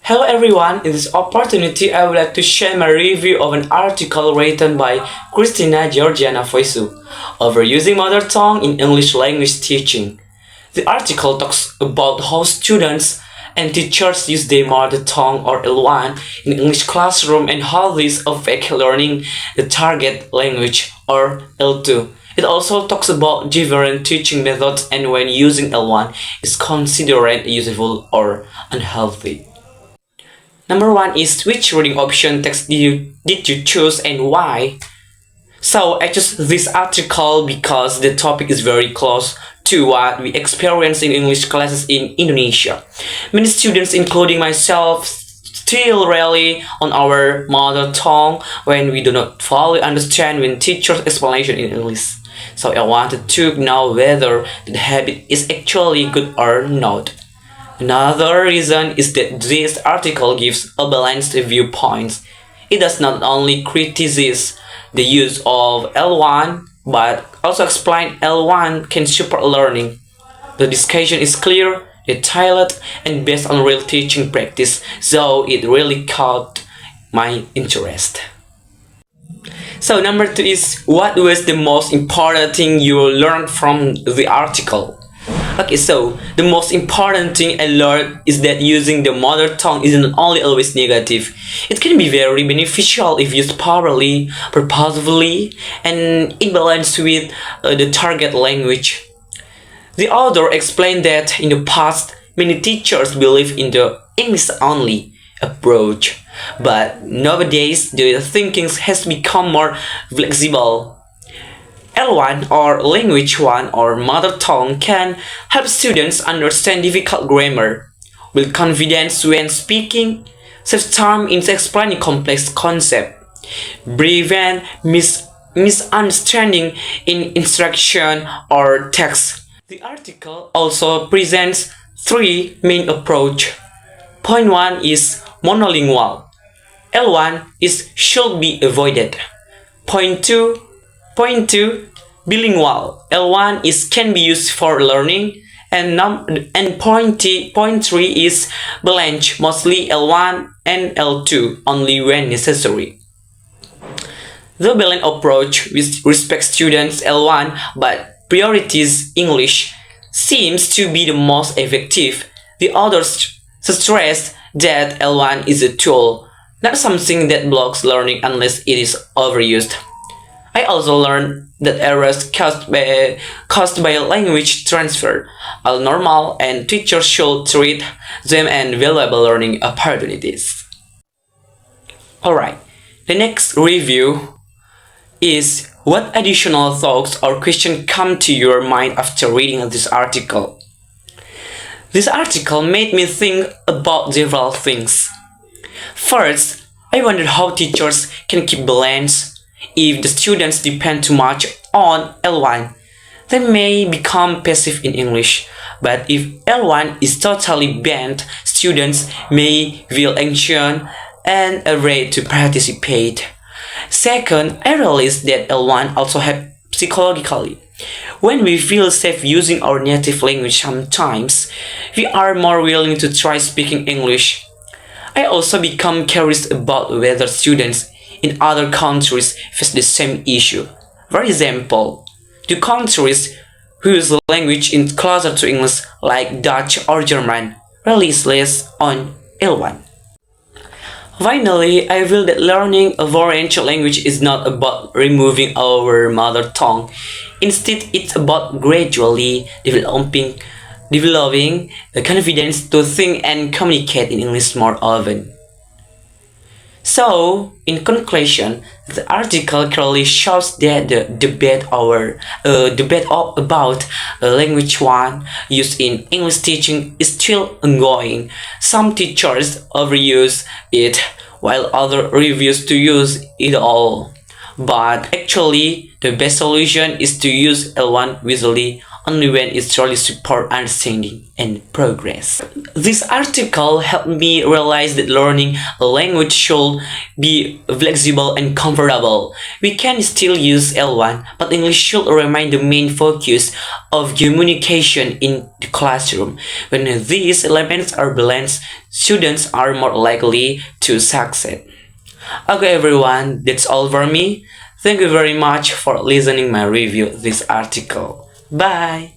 Hello everyone, in this opportunity I would like to share my review of an article written by Christina Georgiana Foisu over using mother tongue in English language teaching. The article talks about how students and teachers use their mother tongue or L1 in English classroom and how this affects learning the target language or L2. It also talks about different teaching methods and when using L1 is considered useful or unhealthy. Number one is which reading option text did you choose and why? So I chose this article because the topic is very close to what we experience in English classes in Indonesia. Many students, including myself, still rely on our mother tongue when we do not fully understand when teachers' explanation in English. So I wanted to know whether the habit is actually good or not. Another reason is that this article gives a balanced viewpoint. It does not only criticize the use of L1, but also explain L1 can support learning. The discussion is clear, detailed, and based on real teaching practice, so it really caught my interest. So number two is what was the most important thing you learned from the article? Okay, so the most important thing I learned is that using the mother tongue isn't only always negative. It can be very beneficial if used properly, purposefully, and in balance with the target language. The author explained that in the past, many teachers believe in the English-only approach, but nowadays the thinking has become more flexible. L1 or language 1 or mother tongue can help students understand difficult grammar, build confidence when speaking, save time in explaining complex concepts, prevent misunderstanding in instruction or text. The article also presents three main approaches. Point 1 is monolingual. L1 should be avoided. Point 2, bilingual. L1 can be used for learning, and point 3 is balance, mostly L1 and L2 only when necessary. The balanced approach which respects students L1 but priorities English seems to be the most effective. The authors stress that L1 is a tool, not something that blocks learning unless it is overused. I also learned that errors caused by language transfer are normal and teachers should treat them as valuable learning opportunities. Alright, the next review is what additional thoughts or questions come to your mind after reading this article. This article made me think about several things. First, I wondered how teachers can keep balance. If the students depend too much on L1, they may become passive in English. But if L1 is totally banned, students may feel anxious and afraid to participate. Second, I realized that L1 also helps psychologically. When we feel safe using our native language sometimes, we are more willing to try speaking English. I also become curious about whether students in other countries face the same issue. For example, do countries whose language is closer to English like Dutch or German rely less on L1? Finally, I feel that learning a foreign language is not about removing our mother tongue. Instead, it's about gradually developing the confidence to think and communicate in English more often. So, in conclusion, the article clearly shows that the debate about language 1 used in English teaching is still ongoing. Some teachers overuse it, while others refuse to use it all. But actually, the best solution is to use L1 wisely only when it truly supports understanding and progress. This article helped me realize that learning a language should be flexible and comfortable. We can still use L1, but English should remain the main focus of communication in the classroom. When these elements are balanced, students are more likely to succeed. Okay everyone, that's all for me. Thank you very much for listening my review this article. Bye.